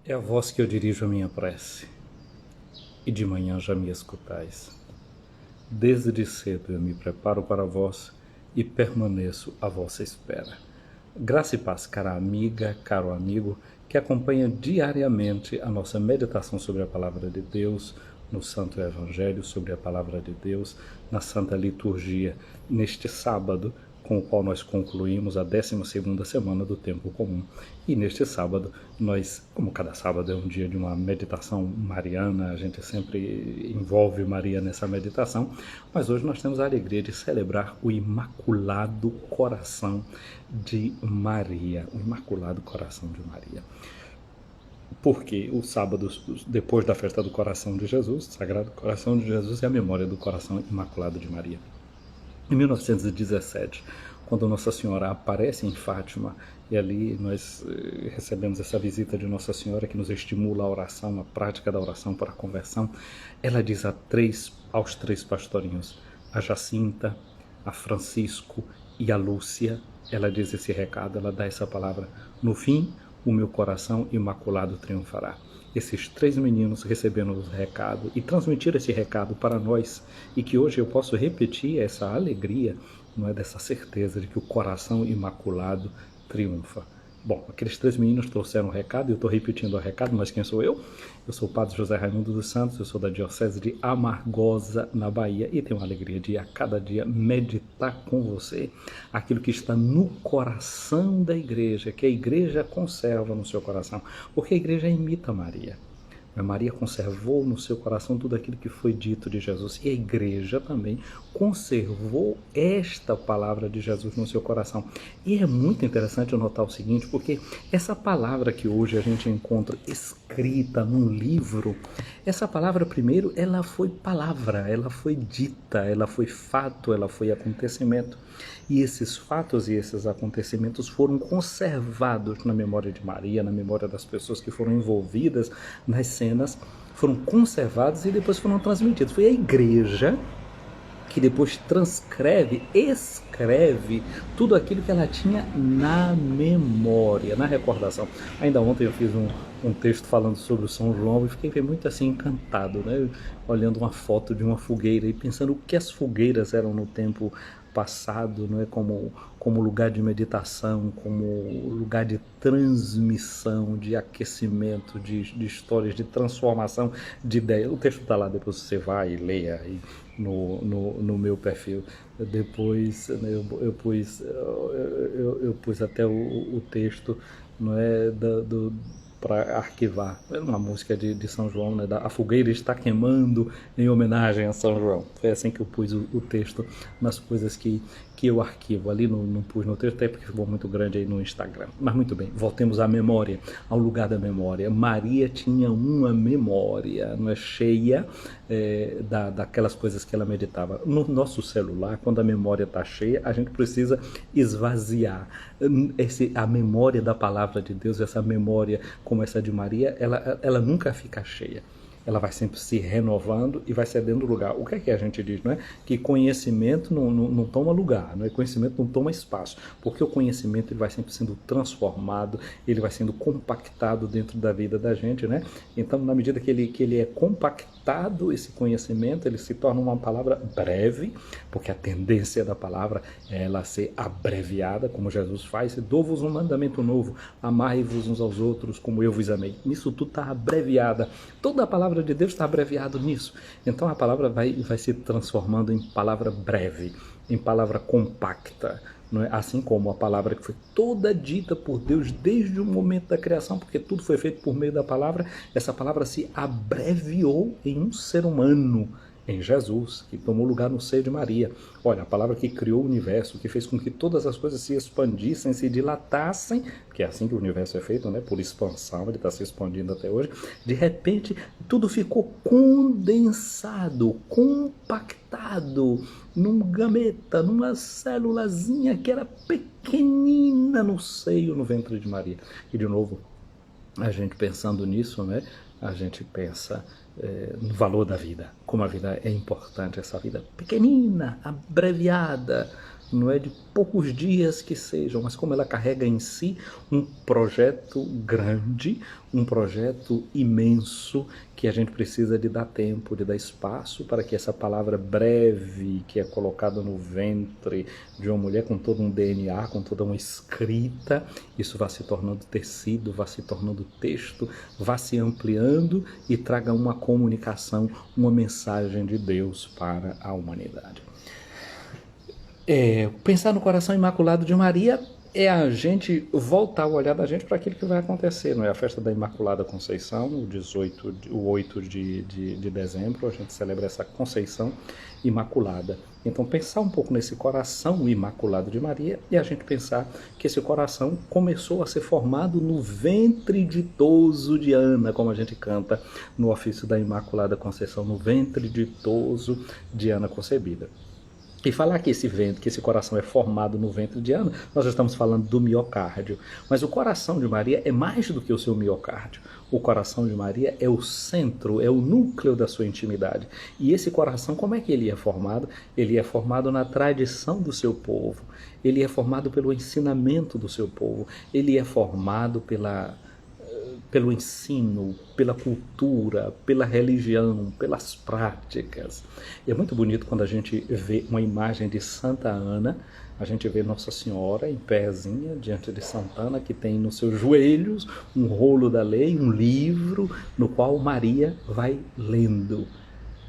É a vós que eu dirijo a minha prece, e de manhã já me escutais. Desde cedo eu me preparo para vós e permaneço à vossa espera. Graça e paz, cara amiga, caro amigo, que acompanha diariamente a nossa meditação sobre a Palavra de Deus, no Santo Evangelho, sobre a Palavra de Deus, na Santa Liturgia, neste sábado, com o qual nós concluímos a 12ª semana do Tempo Comum. E neste sábado, nós, como cada sábado é um dia de uma meditação mariana, a gente sempre envolve Maria nessa meditação, mas hoje nós temos a alegria de celebrar o Imaculado Coração de Maria, o Imaculado Coração de Maria. Porque o sábado, depois da festa do Coração de Jesus, Sagrado Coração de Jesus, é a memória do Coração Imaculado de Maria. Em 1917, quando Nossa Senhora aparece em Fátima, e ali nós recebemos essa visita de Nossa Senhora que nos estimula a oração, a prática da oração para a conversão, ela diz aos três pastorinhos, a Jacinta, a Francisco e a Lúcia, ela diz esse recado, ela dá essa palavra: no fim, o meu coração imaculado triunfará. Esses três meninos receberam o recado e transmitiram esse recado para nós, e que hoje eu posso repetir essa alegria, não é, dessa certeza de que o coração imaculado triunfa. Bom, aqueles três meninos trouxeram o recado, e eu estou repetindo o recado, mas quem sou eu? Eu sou o Padre José Raimundo dos Santos, eu sou da Diocese de Amargosa, na Bahia, e tenho a alegria de a cada dia meditar com você aquilo que está no coração da igreja, que a igreja conserva no seu coração, porque a igreja imita Maria. Maria conservou no seu coração tudo aquilo que foi dito de Jesus, e a igreja também conservou esta palavra de Jesus no seu coração. E é muito interessante notar o seguinte, porque essa palavra que hoje a gente encontra escrita num livro, essa palavra primeiro, ela foi palavra, ela foi dita, ela foi fato, ela foi acontecimento. E esses fatos e esses acontecimentos foram conservados na memória de Maria, na memória das pessoas que foram envolvidas nas cenas, foram conservados e depois foram transmitidos. Foi a igreja que depois escreve tudo aquilo que ela tinha na memória, na recordação. Ainda ontem eu fiz um texto falando sobre o São João e fiquei muito assim encantado, né? Olhando uma foto de uma fogueira e pensando o que as fogueiras eram no tempo passado, não é, como lugar de meditação, como lugar de transmissão, de aquecimento, de histórias, de transformação de ideias. O texto está lá, depois você vai e leia aí no meu perfil. Depois eu pus até o texto, não é, para arquivar. É uma música de São João, né? A fogueira está queimando em homenagem a São João. Foi assim que eu pus o texto nas coisas que eu arquivo. Ali não pus no texto, até porque ficou muito grande aí no Instagram. Mas muito bem, voltemos à memória, ao lugar da memória. Maria tinha uma memória, não é, cheia daquelas coisas que ela meditava. No nosso celular, quando a memória está cheia, a gente precisa esvaziar. A memória da palavra de Deus, essa memória como essa de Maria, ela nunca fica cheia. Ela vai sempre se renovando e vai cedendo lugar. O que é que a gente diz, não é? Que conhecimento não toma lugar, não é? Conhecimento não toma espaço, porque o conhecimento ele vai sempre sendo transformado, ele vai sendo compactado dentro da vida da gente, né? Então, na medida que ele é compactado, esse conhecimento, ele se torna uma palavra breve, porque a tendência da palavra é ela ser abreviada, como Jesus faz: dou-vos um mandamento novo, amai-vos uns aos outros como eu vos amei. Nisso tudo está abreviada. Toda a palavra de Deus está abreviado nisso. Então a palavra vai se transformando em palavra breve, em palavra compacta, não é? Assim como a palavra que foi toda dita por Deus desde o momento da criação, porque tudo foi feito por meio da palavra, essa palavra se abreviou em um ser humano, em Jesus, que tomou lugar no seio de Maria. Olha, a palavra que criou o universo, que fez com que todas as coisas se expandissem, se dilatassem, que é assim que o universo é feito, né? Por expansão, ele está se expandindo até hoje. De repente, tudo ficou condensado, compactado num gameta, numa célulazinha que era pequenina no seio, no ventre de Maria. E de novo, a gente pensando nisso, né? A gente pensa no valor da vida, como a vida é importante, essa vida pequenina, abreviada, não é de poucos dias que sejam, mas como ela carrega em si um projeto grande, um projeto imenso, que a gente precisa de dar tempo, de dar espaço para que essa palavra breve que é colocada no ventre de uma mulher com todo um DNA, com toda uma escrita, isso vá se tornando tecido, vá se tornando texto, vá se ampliando e traga uma comunicação, uma mensagem de Deus para a humanidade. Pensar no coração imaculado de Maria é a gente voltar o olhar da gente para aquilo que vai acontecer, não é? A festa da Imaculada Conceição, o 8 de dezembro, a gente celebra essa Conceição Imaculada. Então, pensar um pouco nesse coração imaculado de Maria e a gente pensar que esse coração começou a ser formado no ventre ditoso de Ana, como a gente canta no ofício da Imaculada Conceição, no ventre ditoso de Ana concebida. E falar que esse coração é formado no ventre de Ana, nós estamos falando do miocárdio. Mas o coração de Maria é mais do que o seu miocárdio. O coração de Maria é o centro, é o núcleo da sua intimidade. E esse coração, como é que ele é formado? Ele é formado na tradição do seu povo. Ele é formado pelo ensinamento do seu povo. Ele é formado pelo ensino, pela cultura, pela religião, pelas práticas. E é muito bonito quando a gente vê uma imagem de Santa Ana, a gente vê Nossa Senhora em pézinha diante de Santa Ana, que tem nos seus joelhos um rolo da lei, um livro no qual Maria vai lendo.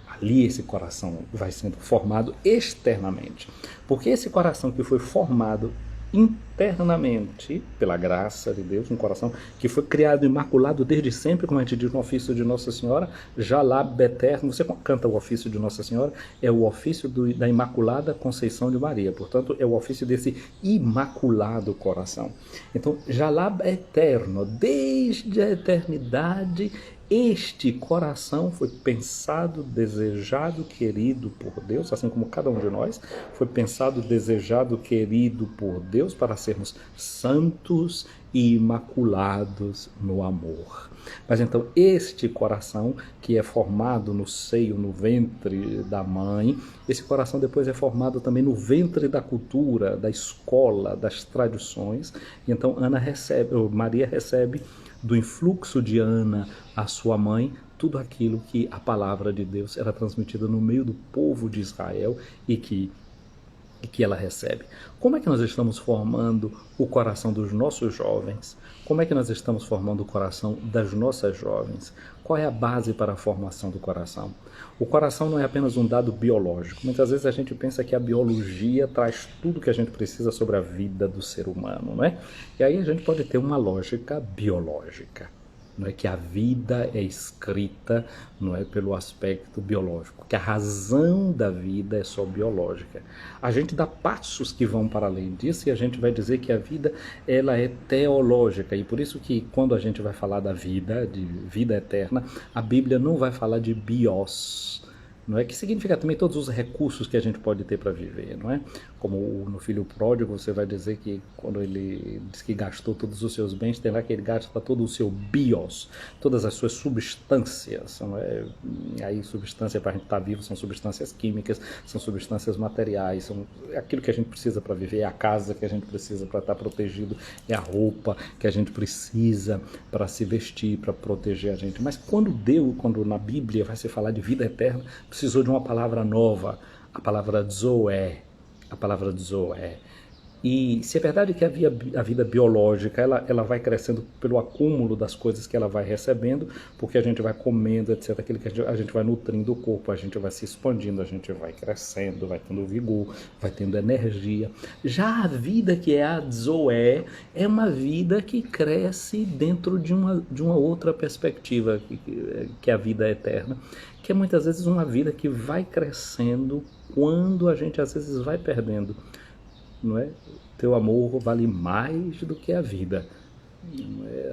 Ali esse coração vai sendo formado externamente, porque esse coração que foi formado internamente, pela graça de Deus, um coração que foi criado imaculado desde sempre, como a gente diz no ofício de Nossa Senhora, Jalab Eterno. Você canta o ofício de Nossa Senhora, é o ofício da Imaculada Conceição de Maria, portanto é o ofício desse imaculado coração. Então, Jalab Eterno, desde a eternidade, este coração foi pensado, desejado, querido por Deus, assim como cada um de nós foi pensado, desejado, querido por Deus para sermos santos e imaculados no amor. Mas então este coração que é formado no seio, no ventre da mãe, esse coração depois é formado também no ventre da cultura, da escola, das tradições. E então Maria recebe do influxo de Ana, a sua mãe, tudo aquilo que a palavra de Deus era transmitida no meio do povo de Israel e que ela recebe. Como é que nós estamos formando o coração dos nossos jovens? Como é que nós estamos formando o coração das nossas jovens? Qual é a base para a formação do coração? O coração não é apenas um dado biológico. Muitas vezes a gente pensa que a biologia traz tudo que a gente precisa sobre a vida do ser humano, não é? E aí a gente pode ter uma lógica biológica. Não é que a vida é escrita, não é pelo aspecto biológico, que a razão da vida é só biológica. A gente dá passos que vão para além disso e a gente vai dizer que a vida ela é teológica, e por isso que quando a gente vai falar da vida, de vida eterna, a Bíblia não vai falar de bios, não é? Que significa também todos os recursos que a gente pode ter para viver, não é? Como no filho pródigo, você vai dizer que quando ele diz que gastou todos os seus bens, tem lá que ele gasta todo o seu bios, todas as suas substâncias, não é? E aí substância para a gente estar vivo são substâncias químicas, são substâncias materiais, são aquilo que a gente precisa para viver, é a casa que a gente precisa para estar protegido, é a roupa que a gente precisa para se vestir, para proteger a gente. Mas quando na Bíblia vai se falar de vida eterna, precisou de uma palavra nova, a palavra Zoé. A palavra Zoé. E se é verdade que a vida biológica ela vai crescendo pelo acúmulo das coisas que ela vai recebendo, porque a gente vai comendo, etc., aquilo que a gente vai nutrindo o corpo, a gente vai se expandindo, a gente vai crescendo, vai tendo vigor, vai tendo energia. Já a vida que é a Zoé é uma vida que cresce dentro de uma outra perspectiva, que é a vida eterna, que é muitas vezes uma vida que vai crescendo quando a gente às vezes vai perdendo, não é? Teu amor vale mais do que a vida.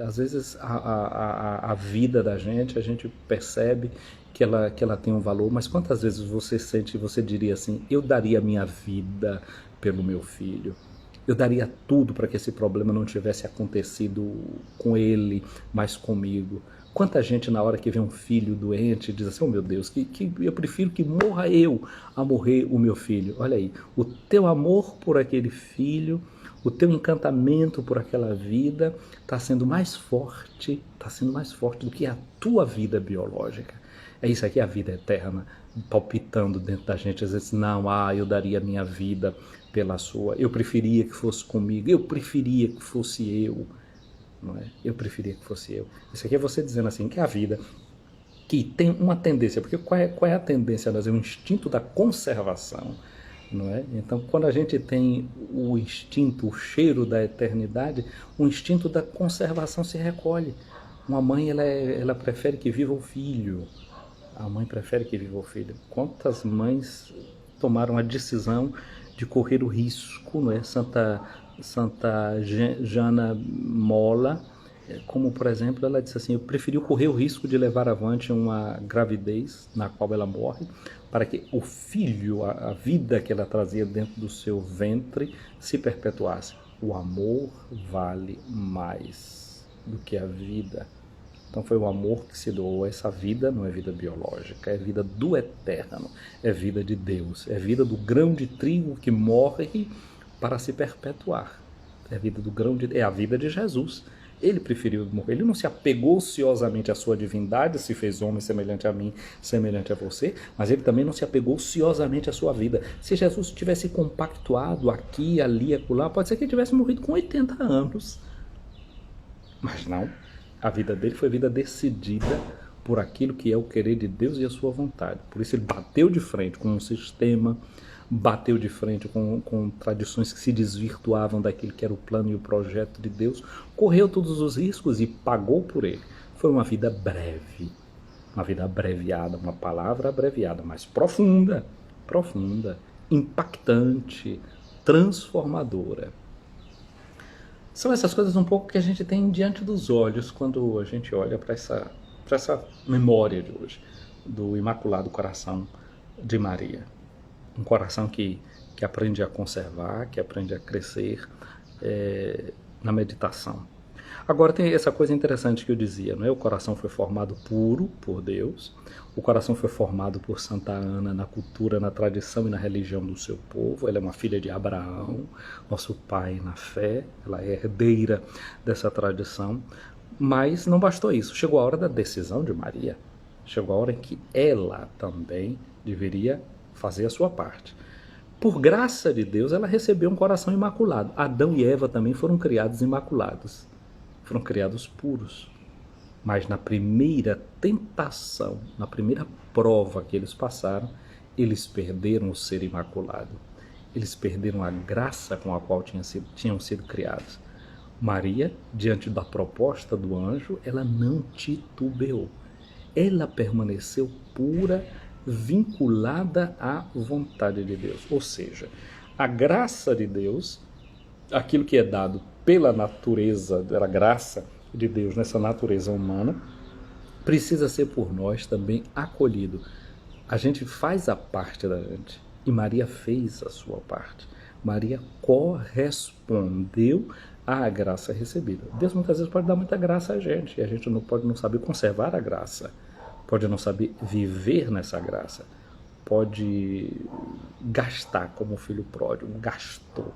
Às vezes a vida da gente, a gente percebe que ela tem um valor, mas quantas vezes você diria assim, eu daria a minha vida pelo meu filho, Eu daria tudo para que esse problema não tivesse acontecido com ele, mas comigo. Quanta gente na hora que vê um filho doente diz assim, oh meu Deus, que eu prefiro que morra eu a morrer o meu filho. Olha aí, o teu amor por aquele filho, o teu encantamento por aquela vida está sendo mais forte do que a tua vida biológica. É isso aqui, a vida eterna, palpitando dentro da gente. Às vezes, não, eu daria a minha vida pela sua. Eu preferia que fosse comigo, eu preferia que fosse eu. Não é? Eu preferia que fosse eu. Isso aqui é você dizendo assim, que a vida, que tem uma tendência, porque qual é a tendência? É um instinto da conservação. Não é? Então, quando a gente tem o instinto, o cheiro da eternidade, o instinto da conservação se recolhe. Uma mãe, ela prefere que viva o filho. A mãe prefere que viva o filho. Quantas mães tomaram a decisão de correr o risco, não é? Santa Jana Mola, como por exemplo, ela disse assim, eu preferi correr o risco de levar avante uma gravidez na qual ela morre, para que o filho, a vida que ela trazia dentro do seu ventre, se perpetuasse. O amor vale mais do que a vida. Então foi o amor que se doou. Essa vida não é vida biológica, é vida do eterno, é vida de Deus, é vida do grão de trigo que morre para se perpetuar. É a vida de Jesus. Ele preferiu morrer, ele não se apegou ociosamente à sua divindade, se fez homem semelhante a mim, semelhante a você, mas ele também não se apegou ociosamente à sua vida. Se Jesus tivesse compactuado aqui, ali, acolá, pode ser que ele tivesse morrido com 80 anos. Mas não. A vida dele foi vida decidida por aquilo que é o querer de Deus e a sua vontade. Por isso ele bateu de frente com um sistema, bateu de frente com tradições que se desvirtuavam daquilo que era o plano e o projeto de Deus, correu todos os riscos e pagou por ele. Foi uma vida breve, uma vida abreviada, uma palavra abreviada, mas profunda, impactante, transformadora. São essas coisas um pouco que a gente tem diante dos olhos quando a gente olha para essa memória de hoje, do Imaculado Coração de Maria. Um coração que aprende a conservar, que aprende a crescer na meditação. Agora tem essa coisa interessante que eu dizia, não é? O coração foi formado puro por Deus, o coração foi formado por Santa Ana na cultura, na tradição e na religião do seu povo. Ela é uma filha de Abraão, nosso pai na fé, ela é herdeira dessa tradição. Mas não bastou isso, chegou a hora da decisão de Maria, chegou a hora em que ela também deveria fazer a sua parte. Por graça de Deus, ela recebeu um coração imaculado. Adão e Eva também foram criados imaculados, foram criados puros. Mas na primeira tentação, na primeira prova que eles passaram, eles perderam o ser imaculado. Eles perderam a graça com a qual tinham sido criados. Maria, diante da proposta do anjo, ela não titubeou. Ela permaneceu pura, vinculada à vontade de Deus. Ou seja, a graça de Deus, aquilo que é dado pela natureza, pela graça de Deus nessa natureza humana, precisa ser por nós também acolhido. A gente faz a parte da gente e Maria fez a sua parte. Maria correspondeu à graça recebida. Deus muitas vezes pode dar muita graça a gente e a gente pode não saber conservar a graça, pode não saber viver nessa graça, pode gastar como o filho pródigo gastou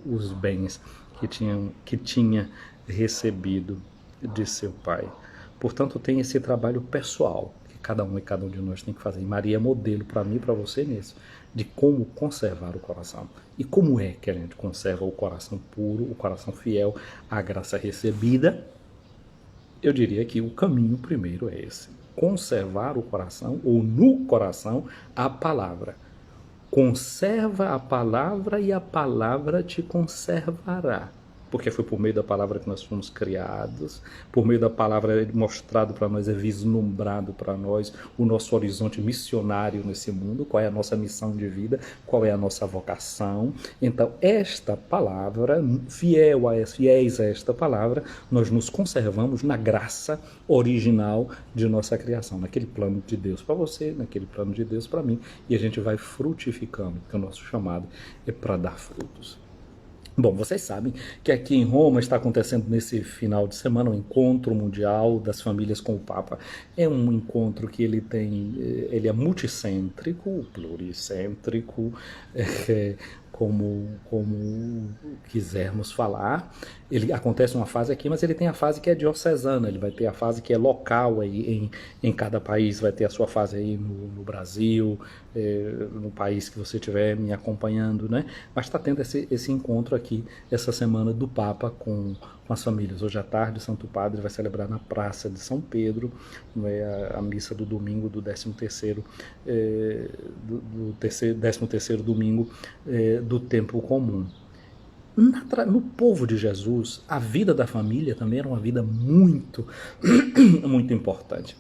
os bens que tinha recebido de seu pai. Portanto, tem esse trabalho pessoal que cada um e cada um de nós tem que fazer. E Maria é modelo para mim e para você nisso, de como conservar o coração. E como é que a gente conserva o coração puro, o coração fiel à graça recebida? Eu diria que o caminho primeiro é esse: conservar o coração, ou no coração, a palavra. Conserva a palavra e a palavra te conservará. Porque foi por meio da palavra que nós fomos criados, por meio da palavra é mostrado para nós, é vislumbrado para nós o nosso horizonte missionário nesse mundo, qual é a nossa missão de vida, qual é a nossa vocação. Então, esta palavra, fiéis a esta palavra, nós nos conservamos na graça original de nossa criação, naquele plano de Deus para você, naquele plano de Deus para mim, e a gente vai frutificando, porque o nosso chamado é para dar frutos. Bom, vocês sabem que aqui em Roma está acontecendo nesse final de semana um encontro mundial das famílias com o Papa. É um encontro que ele é multicêntrico, pluricêntrico, como quisermos falar. Ele acontece uma fase aqui, mas ele tem a fase que é diocesana, ele vai ter a fase que é local aí em cada país, vai ter a sua fase aí no Brasil, no país que você estiver me acompanhando, né? Mas está tendo esse encontro aqui, essa semana do Papa com as famílias. Hoje à tarde o Santo Padre vai celebrar na Praça de São Pedro, a missa do domingo do 13º, do 13º domingo do tempo comum. No povo de Jesus, a vida da família também era uma vida muito, muito importante.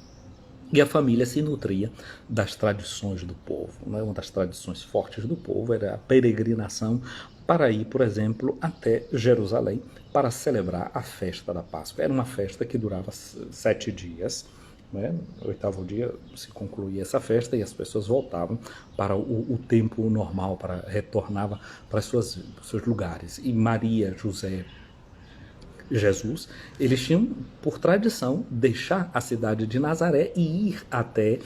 E a família se nutria das tradições do povo. Uma das tradições fortes do povo era a peregrinação para ir, por exemplo, até Jerusalém para celebrar a festa da Páscoa. Era uma festa que durava 7 dias. No 8º dia se concluía essa festa e as pessoas voltavam para o tempo normal, retornavam para seus lugares. E Maria, José, Jesus, eles tinham por tradição deixar a cidade de Nazaré e ir até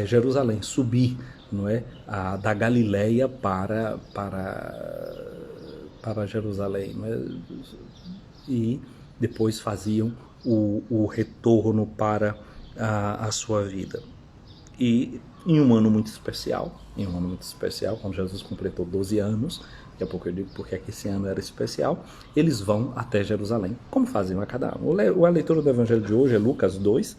Jerusalém, subir, da Galileia para Jerusalém, e depois faziam o retorno para a sua vida. E em um ano muito especial, quando Jesus completou 12 anos, daqui a pouco eu digo porque esse ano era especial, eles vão até Jerusalém, como faziam a cada ano. A leitura do Evangelho de hoje é Lucas 2,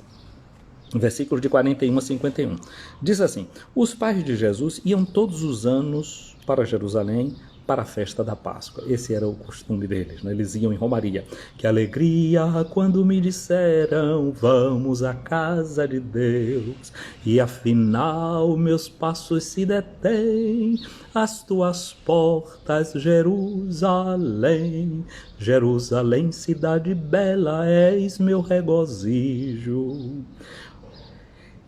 versículos de 41 a 51. Diz assim: os pais de Jesus iam todos os anos para Jerusalém para a festa da Páscoa. Esse era o costume deles, Eles iam em romaria. Que alegria quando me disseram, vamos à casa de Deus, e afinal meus passos se detêm às tuas portas, Jerusalém. Jerusalém, cidade bela, és meu regozijo.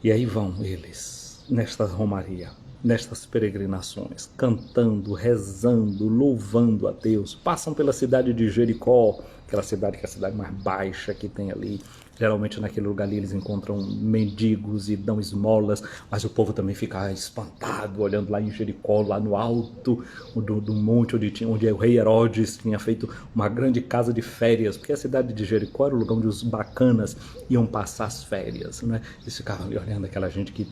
E aí vão eles, nesta romaria, nestas peregrinações, cantando, rezando, louvando a Deus. Passam pela cidade de Jericó, aquela cidade que é a cidade mais baixa que tem ali. Geralmente naquele lugar ali eles encontram mendigos e dão esmolas, mas o povo também fica espantado, olhando lá em Jericó, lá no alto do monte onde o rei Herodes tinha feito uma grande casa de férias, porque a cidade de Jericó era o lugar onde os bacanas iam passar as férias, Eles ficavam ali olhando aquela gente que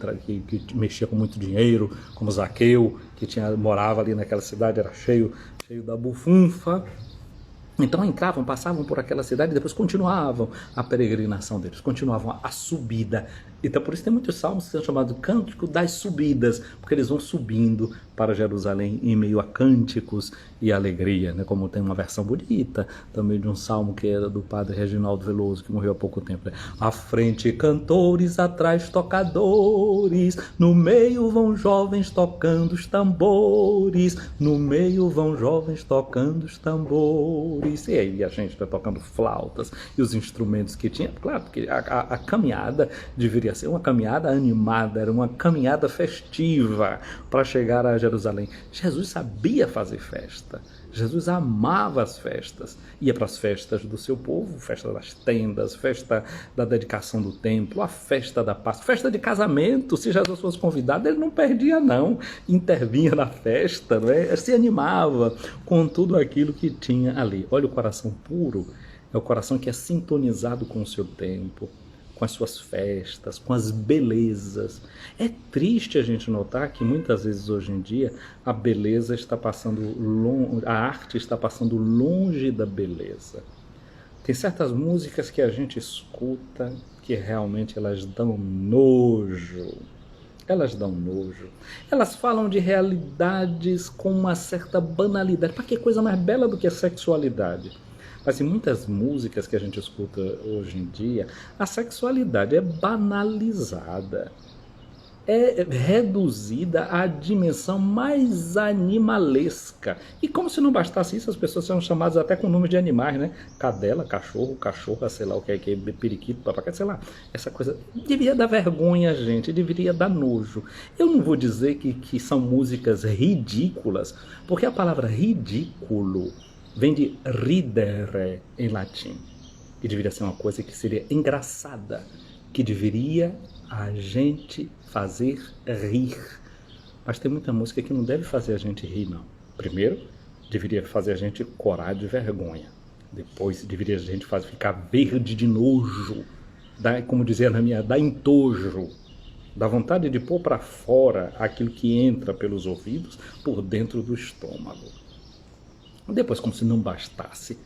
mexia com muito dinheiro, como Zaqueu, que morava ali naquela cidade, era cheio da bufunfa. Então entravam, passavam por aquela cidade e depois continuavam a peregrinação deles, continuavam a subida. Então por isso tem muitos salmos que são chamados Cântico das Subidas, porque eles vão subindo para Jerusalém em meio a cânticos e alegria, Como tem uma versão bonita também de um salmo que era do padre Reginaldo Veloso, que morreu há pouco tempo. À frente cantores, atrás tocadores, no meio vão jovens tocando os tambores, no meio vão jovens tocando os tambores. E aí a gente está tocando flautas e os instrumentos que tinha. Claro, porque a caminhada deveria ser uma caminhada animada, era uma caminhada festiva para chegar a Jerusalém. Jesus sabia fazer festa. Jesus amava as festas, ia para as festas do seu povo, festa das tendas, festa da dedicação do templo, a festa da Páscoa, festa de casamento. Se Jesus fosse convidado, ele não perdia não, intervinha na festa, se animava com tudo aquilo que tinha ali. Olha, o coração puro é o coração que é sintonizado com o seu tempo, com as suas festas, com as belezas. É triste a gente notar que muitas vezes hoje em dia a beleza está passando longe, a arte está passando longe da beleza. Tem certas músicas que a gente escuta que realmente elas dão nojo. Elas falam de realidades com uma certa banalidade. Para que coisa mais bela do que a sexualidade? Mas em muitas músicas que a gente escuta hoje em dia, a sexualidade é banalizada, é reduzida à dimensão mais animalesca. E como se não bastasse isso, as pessoas são chamadas até com nomes de animais, Cadela, cachorro, cachorra, sei lá o que é, periquito, papagaio, sei lá. Essa coisa deveria dar vergonha, gente, deveria dar nojo. Eu não vou dizer que são músicas ridículas, porque a palavra ridículo vem de ridere em latim, que deveria ser uma coisa que seria engraçada, que deveria a gente fazer rir. Mas tem muita música que não deve fazer a gente rir, não. Primeiro, deveria fazer a gente corar de vergonha. Depois, deveria a gente ficar verde de nojo. Como dizia na minha, dá entojo. Dá vontade de pôr para fora aquilo que entra pelos ouvidos por dentro do estômago. Depois, como se não bastasse,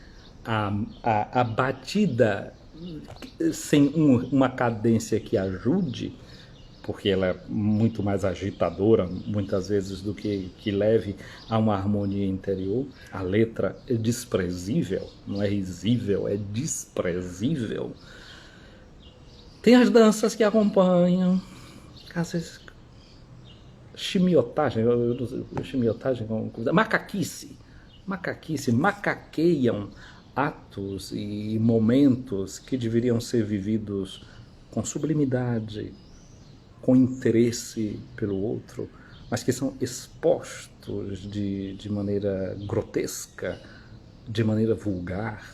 a batida sem uma cadência que ajude, porque ela é muito mais agitadora, muitas vezes, do que leve a uma harmonia interior. A letra é desprezível, não é risível, é desprezível. Tem as danças que acompanham, às vezes, chimiotagem, macaquice, macaqueiam atos e momentos que deveriam ser vividos com sublimidade, com interesse pelo outro, mas que são expostos de maneira grotesca, de maneira vulgar,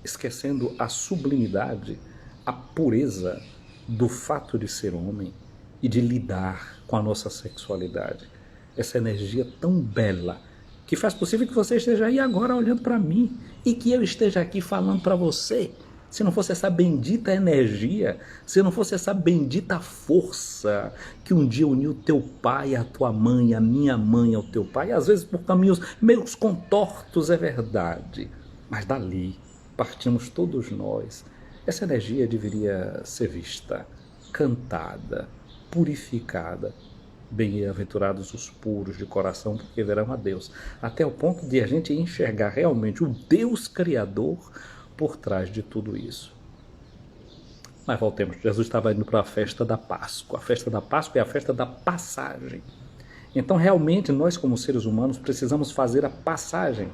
esquecendo a sublimidade, a pureza do fato de ser homem e de lidar com a nossa sexualidade. Essa energia tão bela que faz possível que você esteja aí agora olhando para mim e que eu esteja aqui falando para você. Se não fosse essa bendita energia, se não fosse essa bendita força que um dia uniu teu pai à tua mãe, a minha mãe ao teu pai, às vezes por caminhos meio contortos, é verdade, mas dali partimos todos nós. Essa energia deveria ser vista, cantada, purificada. Bem-aventurados os puros de coração, porque verão a Deus. Até o ponto de a gente enxergar realmente o Deus Criador por trás de tudo isso. Mas voltemos, Jesus estava indo para a festa da Páscoa. A festa da Páscoa é a festa da passagem. Então, realmente, nós como seres humanos precisamos fazer a passagem,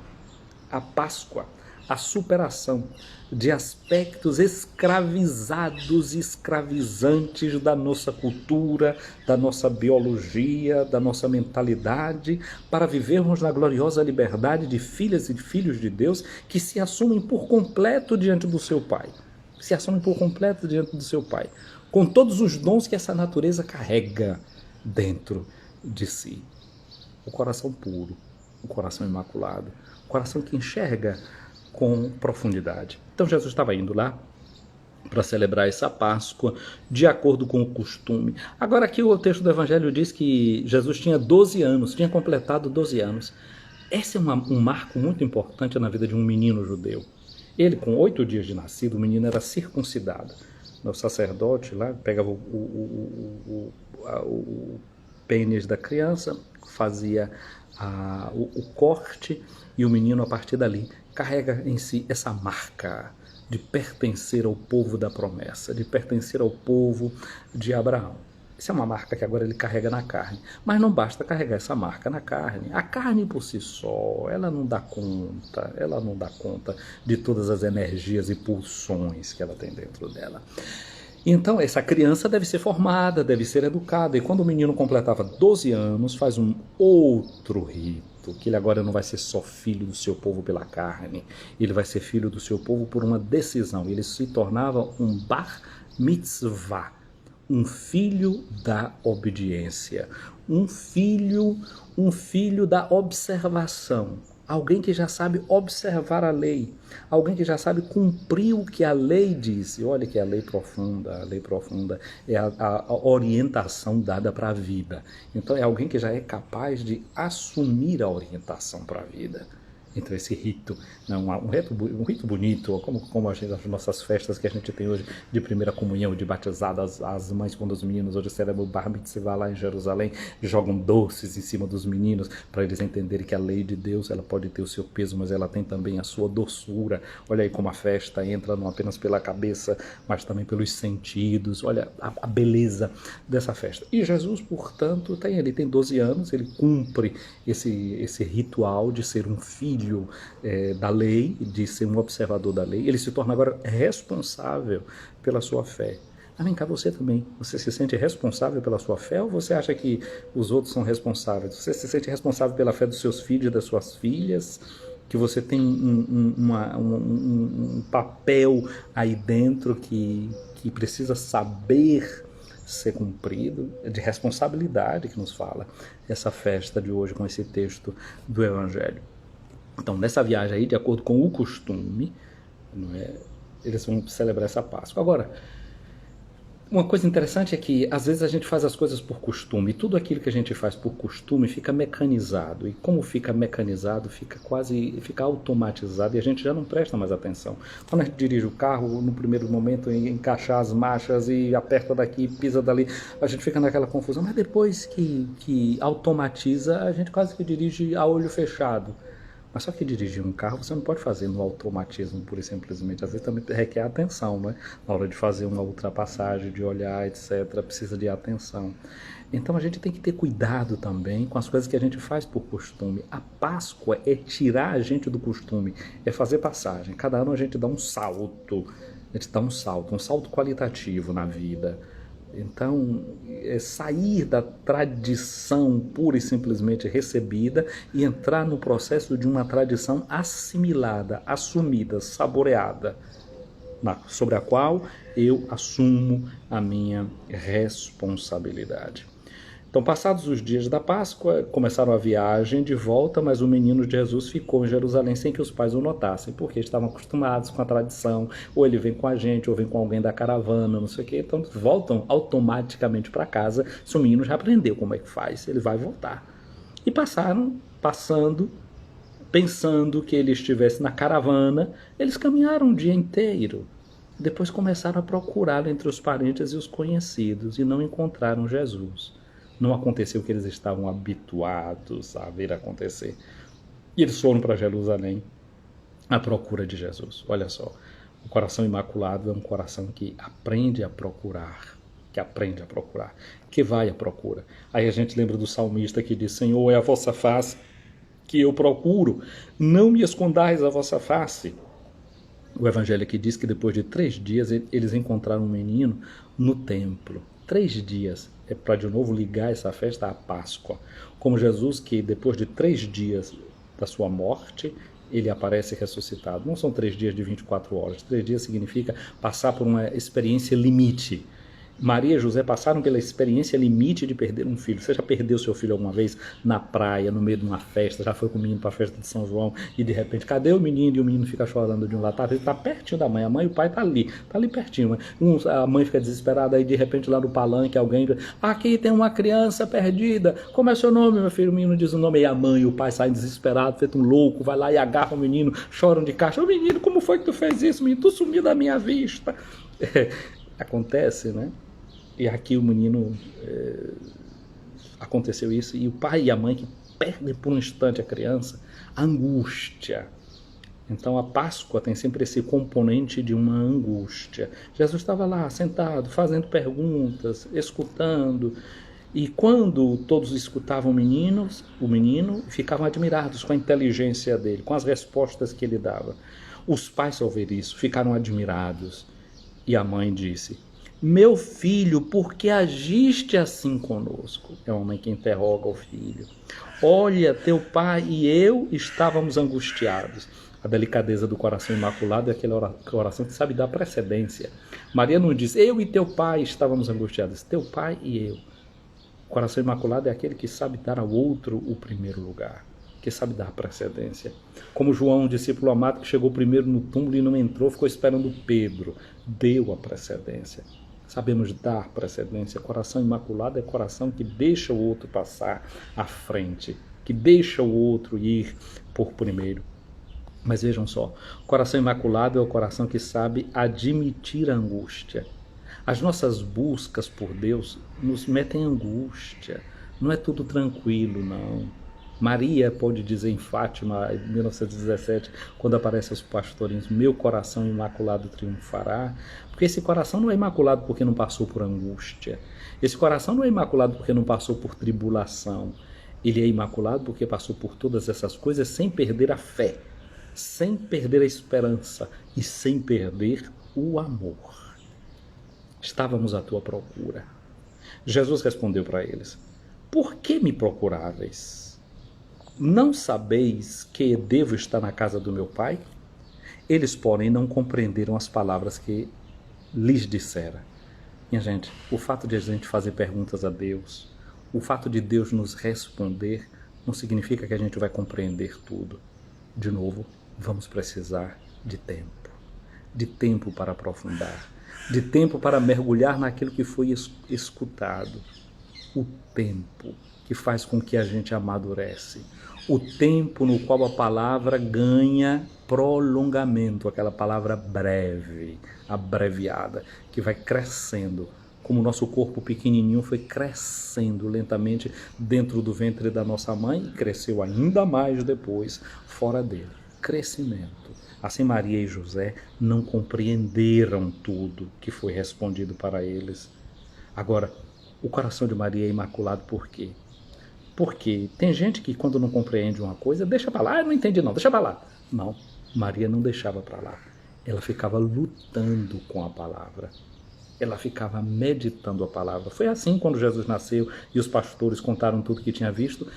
a Páscoa, a superação de aspectos escravizados e escravizantes da nossa cultura, da nossa biologia, da nossa mentalidade, para vivermos na gloriosa liberdade de filhas e filhos de Deus que se assumem por completo diante do seu Pai. Se assumem por completo diante do seu Pai, com todos os dons que essa natureza carrega dentro de si. O coração puro, o coração imaculado, o coração que enxerga com profundidade. Então Jesus estava indo lá para celebrar essa Páscoa de acordo com o costume. Agora aqui o texto do Evangelho diz que Jesus tinha 12 anos, tinha completado 12 anos. Esse é um marco muito importante na vida de um menino judeu. Ele, com 8 dias de nascido, o menino era circuncidado. O sacerdote lá pegava o pênis da criança, fazia o corte, e o menino, a partir dali, carrega em si essa marca de pertencer ao povo da promessa, de pertencer ao povo de Abraão. Essa é uma marca que agora ele carrega na carne. Mas não basta carregar essa marca na carne. A carne por si só, ela não dá conta de todas as energias e pulsões que ela tem dentro dela. Então, essa criança deve ser formada, deve ser educada. E quando o menino completava 12 anos, faz um outro rito, que ele agora não vai ser só filho do seu povo pela carne, ele vai ser filho do seu povo por uma decisão. Ele se tornava um bar mitzvah, um filho da obediência, um filho da observação. Alguém que já sabe observar a lei, alguém que já sabe cumprir o que a lei diz. E olha que a lei profunda é a orientação dada para a vida. Então é alguém que já é capaz de assumir a orientação para a vida. Então esse rito, um rito bonito, como as nossas festas que a gente tem hoje de primeira comunhão, de batizadas, as mães quando os meninos hoje celebram o Bar Mitzvah lá em Jerusalém, jogam doces em cima dos meninos para eles entenderem que a lei de Deus ela pode ter o seu peso, mas ela tem também a sua doçura. Olha aí como a festa entra não apenas pela cabeça, mas também pelos sentidos. Olha a beleza dessa festa. E Jesus, portanto, ele tem 12 anos, ele cumpre esse ritual de ser um filho da lei, de ser um observador da lei. Ele se torna agora responsável pela sua fé. Mas vem cá, você também, você se sente responsável pela sua fé ou você acha que os outros são responsáveis? Você se sente responsável pela fé dos seus filhos e das suas filhas? que você tem um papel aí dentro que precisa saber ser cumprido, de responsabilidade que nos fala essa festa de hoje com esse texto do Evangelho. Então, nessa viagem aí, de acordo com o costume, não é, eles vão celebrar essa Páscoa. Agora, uma coisa interessante é que às vezes a gente faz as coisas por costume, e tudo aquilo que a gente faz por costume fica mecanizado, e como fica mecanizado, fica automatizado, e a gente já não presta mais atenção. Quando a gente dirige o carro, no primeiro momento encaixar as marchas e aperta daqui, pisa dali, a gente fica naquela confusão, mas depois que automatiza, a gente quase que dirige a olho fechado. Mas só que dirigir um carro você não pode fazer no automatismo, pura e simplesmente. Às vezes também requer atenção, né? Na hora de fazer uma ultrapassagem, de olhar, etc., precisa de atenção. Então a gente tem que ter cuidado também com as coisas que a gente faz por costume. A Páscoa é tirar a gente do costume, é fazer passagem. Cada ano a gente dá um salto, um salto qualitativo na vida. Então, é sair da tradição pura e simplesmente recebida e entrar no processo de uma tradição assimilada, assumida, saboreada, sobre a qual eu assumo a minha responsabilidade. Então, passados os dias da Páscoa, começaram a viagem de volta, mas o menino Jesus ficou em Jerusalém sem que os pais o notassem, porque estavam acostumados com a tradição, ou ele vem com a gente, ou vem com alguém da caravana, não sei o quê, então voltam automaticamente para casa, se o menino já aprendeu como é que faz, ele vai voltar. E passando, pensando que ele estivesse na caravana, eles caminharam o dia inteiro. Depois começaram a procurá-lo entre os parentes e os conhecidos, e não encontraram Jesus. Não aconteceu o que eles estavam habituados a ver acontecer. E eles foram para Jerusalém à procura de Jesus. Olha só, o coração imaculado é um coração que aprende a procurar, que vai à procura. Aí a gente lembra do salmista que diz: Senhor, é a vossa face que eu procuro, não me escondais a vossa face. O evangelho aqui diz que depois de 3 dias eles encontraram um menino no templo. 3 dias é para de novo ligar essa festa à Páscoa. Como Jesus, que depois de 3 dias da sua morte, ele aparece ressuscitado. Não são 3 dias de 24 horas. 3 dias significa passar por uma experiência limite. Maria e José passaram pela experiência limite de perder um filho. Você já perdeu seu filho alguma vez na praia, no meio de uma festa, já foi com o menino para a festa de São João e de repente, cadê o menino? E o menino fica chorando de um lado, ele está pertinho da mãe, a mãe e o pai tá ali pertinho. A mãe fica desesperada, aí de repente lá no palanque alguém diz: aqui tem uma criança perdida, como é seu nome, meu filho? O menino diz o nome, e a mãe e o pai saem desesperados, feito um louco, vai lá e agarra o menino, choram de caixa: ô menino, como foi que tu fez isso, menino? Tu sumiu da minha vista. Acontece, né? E aqui o menino, aconteceu isso, e o pai e a mãe que perdem por um instante a criança, angústia. Então a Páscoa tem sempre esse componente de uma angústia. Jesus estava lá sentado, fazendo perguntas, escutando, e quando todos escutavam o menino, ficavam admirados com a inteligência dele, com as respostas que ele dava. Os pais, ao ver isso, ficaram admirados, e a mãe disse: meu filho, por que agiste assim conosco? É uma mãe que interroga o filho. Olha, teu pai e eu estávamos angustiados. A delicadeza do coração imaculado é aquele coração que sabe dar precedência. Maria não diz: eu e teu pai estávamos angustiados. Teu pai e eu. O coração imaculado é aquele que sabe dar ao outro o primeiro lugar, que sabe dar precedência. Como João, o discípulo amado, que chegou primeiro no túmulo e não entrou, ficou esperando Pedro. Deu a precedência. Sabemos dar precedência. Coração imaculado é coração que deixa o outro passar à frente, que deixa o outro ir por primeiro. Mas vejam só, o coração imaculado é o coração que sabe admitir a angústia. As nossas buscas por Deus nos metem em angústia. Não é tudo tranquilo, não. Maria pode dizer em Fátima, em 1917, quando aparece os pastorinhos: meu coração imaculado triunfará. Porque esse coração não é imaculado porque não passou por angústia. Esse coração não é imaculado porque não passou por tribulação. Ele é imaculado porque passou por todas essas coisas sem perder a fé, sem perder a esperança e sem perder o amor. Estávamos à tua procura. Jesus respondeu para eles: por que me procuráveis? não sabeis que devo estar na casa do meu pai? Eles, porém, não compreenderam as palavras que lhes dissera. Minha gente, o fato de a gente fazer perguntas a Deus, o fato de Deus nos responder, não significa que a gente vai compreender tudo. De novo, vamos precisar de tempo para aprofundar, de tempo para mergulhar naquilo que foi escutado. O tempo que faz com que a gente amadurece, o tempo no qual a palavra ganha prolongamento, aquela palavra breve, abreviada, que vai crescendo, como o nosso corpo pequenininho foi crescendo lentamente dentro do ventre da nossa mãe e cresceu ainda mais depois fora dele. Crescimento. Assim Maria e José não compreenderam tudo que foi respondido para eles. Agora, o coração de Maria é imaculado por quê? Porque tem gente que quando não compreende uma coisa, deixa para lá, eu não entendi não, deixa para lá. Não, Maria não deixava para lá. Ela ficava lutando com a palavra. Ela ficava meditando a palavra. Foi assim quando Jesus nasceu e os pastores contaram tudo que tinha visto.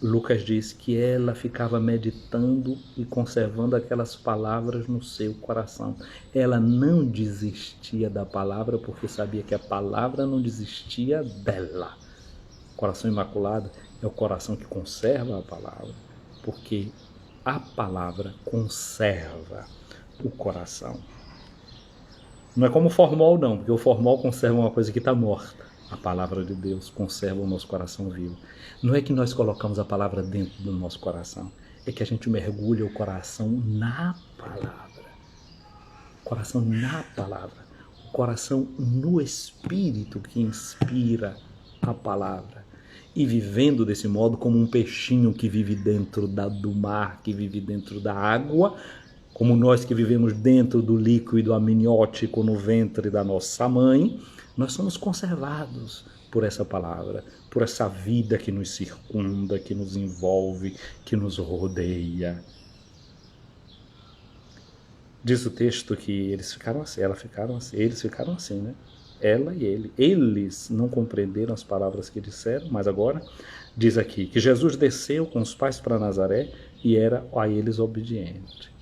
Lucas diz que ela ficava meditando e conservando aquelas palavras no seu coração. Ela não desistia da palavra porque sabia que a palavra não desistia dela. O coração imaculado é o coração que conserva a palavra, porque a palavra conserva o coração. Não é como o formol não, porque o formol conserva uma coisa que está morta. A palavra de Deus conserva o nosso coração vivo. Não é que nós colocamos a palavra dentro do nosso coração, é que a gente mergulha o coração na palavra. O coração na palavra. O coração no Espírito que inspira a palavra. E vivendo desse modo como um peixinho que vive dentro do mar, que vive dentro da água, como nós que vivemos dentro do líquido amniótico no ventre da nossa mãe, nós somos conservados por essa palavra, por essa vida que nos circunda, que nos envolve, que nos rodeia. Diz o texto que eles ficaram assim, eles ficaram assim, né? Ela e ele. Eles não compreenderam as palavras que disseram, mas agora diz aqui que Jesus desceu com os pais para Nazaré e era a eles obediente.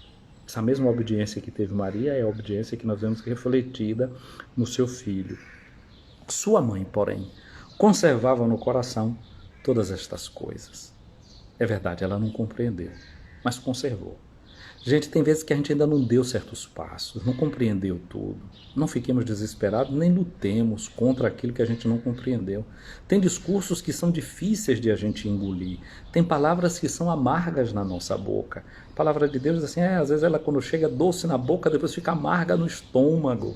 Essa mesma obediência que teve Maria é a obediência que nós vemos refletida no seu filho. Sua mãe, porém, conservava no coração todas estas coisas. É verdade, ela não compreendeu, mas conservou. Gente, tem vezes que a gente ainda não deu certos passos, não compreendeu tudo. Não fiquemos desesperados, nem lutemos contra aquilo que a gente não compreendeu. Tem discursos que são difíceis de a gente engolir. Tem palavras que são amargas na nossa boca. A palavra de Deus diz assim, às vezes ela quando chega doce na boca, depois fica amarga no estômago.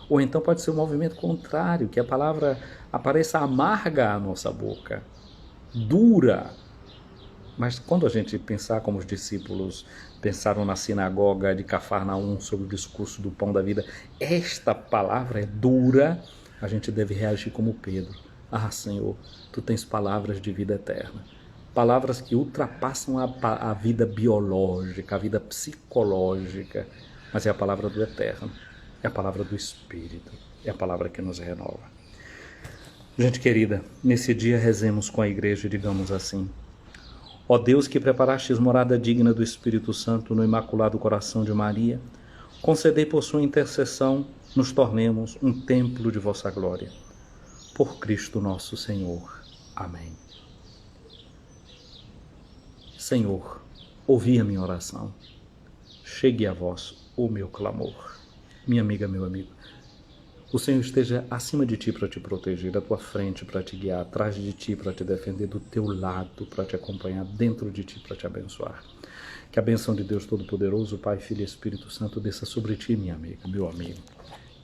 Ou então pode ser um movimento contrário, que a palavra apareça amarga à nossa boca, dura. Mas quando a gente pensar como os discípulos pensaram na sinagoga de Cafarnaum sobre o discurso do pão da vida, esta palavra é dura, a gente deve reagir como Pedro. Ah, Senhor, Tu tens palavras de vida eterna. Palavras que ultrapassam a vida biológica, a vida psicológica, mas é a palavra do eterno, é a palavra do Espírito, é a palavra que nos renova. Gente querida, nesse dia rezemos com a igreja e digamos assim: ó Deus, que preparastes morada digna do Espírito Santo no Imaculado Coração de Maria, concedei por sua intercessão nos tornemos um templo de vossa glória. Por Cristo nosso Senhor. Amém. Senhor, ouvi a minha oração. Chegue a vós o meu clamor. Minha amiga, meu amigo, o Senhor esteja acima de ti para te proteger, à tua frente para te guiar, atrás de ti para te defender, do teu lado para te acompanhar, dentro de ti para te abençoar. Que a bênção de Deus Todo-Poderoso, Pai, Filho e Espírito Santo desça sobre ti, minha amiga, meu amigo,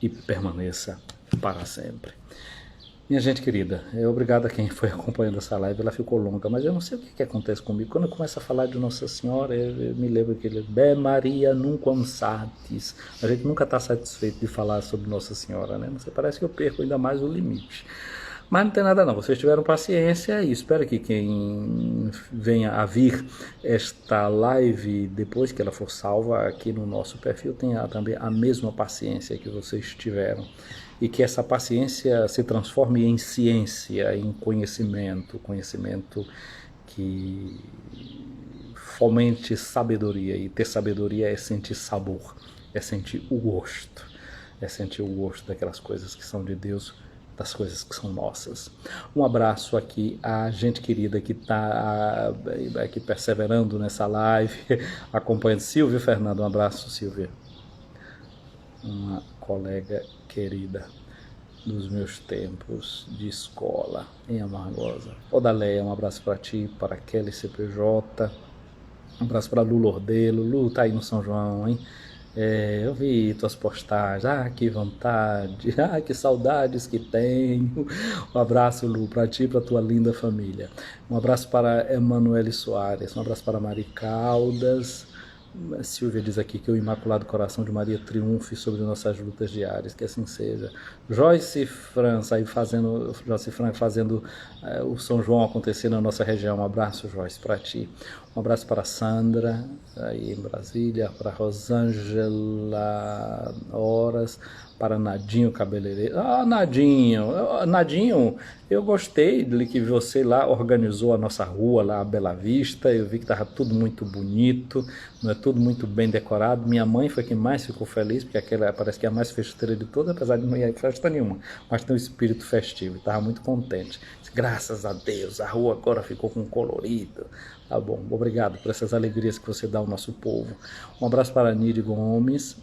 e permaneça para sempre. Minha gente querida, obrigado a quem foi acompanhando essa live, ela ficou longa, mas eu não sei o que acontece comigo. Quando eu começo a falar de Nossa Senhora, eu me lembro aquele Be Maria nunquam satis. A gente nunca está satisfeito de falar sobre Nossa Senhora, né? Não sei, parece que eu perco ainda mais o limite. Mas não tem nada não, vocês tiveram paciência e espero que quem venha a vir esta live depois que ela for salva aqui no nosso perfil tenha também a mesma paciência que vocês tiveram. E que essa paciência se transforme em ciência, em conhecimento que fomente sabedoria, e ter sabedoria é sentir sabor, é sentir o gosto, daquelas coisas que são de Deus, das coisas que são nossas. Um abraço aqui à gente querida que está aqui perseverando nessa live, acompanhando. Silvia Fernando, um abraço, Silvia. Uma colega querida dos meus tempos de escola em Amargosa. Odaleia, um abraço para ti, para Kelly CPJ, um abraço para Lula Ordelo. Lu tá aí no São João, hein? Eu vi tuas postagens, que vontade, que saudades que tenho. Um abraço, Lu, para ti e para tua linda família. Um abraço para Emanuele Soares, um abraço para Mari Caldas. Silvia diz aqui que o Imaculado Coração de Maria triunfe sobre nossas lutas diárias, que assim seja. Joyce França aí fazendo o São João acontecer na nossa região. Um abraço, Joyce, para ti. Um abraço para Sandra aí em Brasília, para Rosângela Horas, para Nadinho Cabeleireiro. Nadinho, eu gostei de que você lá organizou a nossa rua lá, a Bela Vista. Eu vi que estava tudo muito bonito, não é, tudo muito bem decorado. Minha mãe foi quem mais ficou feliz, porque aquela parece que é a mais festeira de todas, apesar de não ir a festa nenhuma, mas tem um espírito festivo, estava muito contente. Graças a Deus, a rua agora ficou com colorido. Tá bom, obrigado por essas alegrias que você dá ao nosso povo. Um abraço para a Nide Gomes,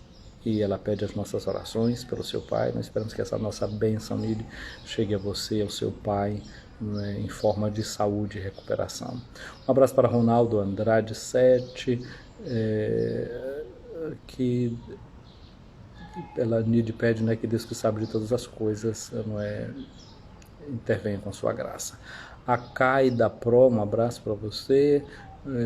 e ela pede as nossas orações pelo seu pai. Nós esperamos que essa nossa bênção, Nide, chegue a você, ao seu pai, né, em forma de saúde e recuperação. Um abraço para Ronaldo Andrade 7, que ela, Nide, pede, né, que Deus que sabe de todas as coisas, não é, intervenha com sua graça. A Caida Pro, um abraço para você.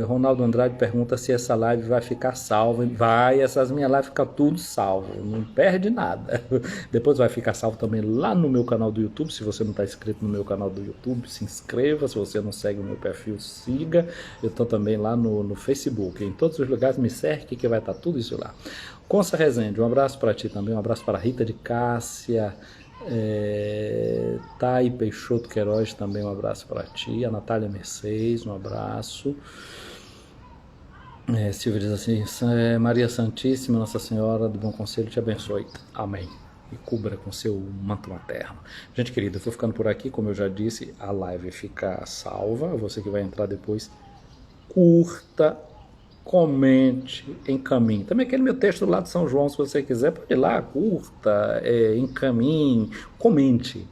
Ronaldo Andrade pergunta se essa live vai ficar salva. Vai, essas minhas lives ficam tudo salvo, não perde nada. Depois vai ficar salvo também lá no meu canal do YouTube. Se você não está inscrito no meu canal do YouTube, se inscreva. Se você não segue o meu perfil, siga. Eu estou também lá no Facebook. Em todos os lugares me cerque que vai estar tudo isso lá. Consa Rezende, um abraço para ti também. Um abraço para Rita de Cássia. Thay Peixoto Queiroz, também um abraço para ti. A Natália Mercedes, um abraço. Silvia diz assim: Maria Santíssima, Nossa Senhora do Bom Conselho te abençoe, amém, e cubra com seu manto materno. Gente querida, eu vou ficando por aqui. Como eu já disse, a live fica salva. Você que vai entrar depois, curta, comente, encaminhe. Também aquele meu texto lá de São João, se você quiser, pode ir lá, curta, encaminhe, comente.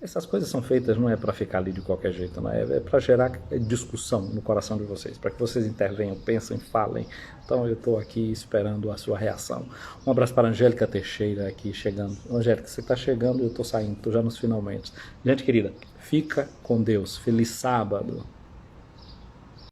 Essas coisas são feitas, não é para ficar ali de qualquer jeito, não é para gerar discussão no coração de vocês, para que vocês intervenham, pensem, falem. Então eu estou aqui esperando a sua reação. Um abraço para a Angélica Teixeira aqui chegando. Angélica, você está chegando, eu estou saindo, estou já nos finalmente. Gente querida, fica com Deus. Feliz sábado.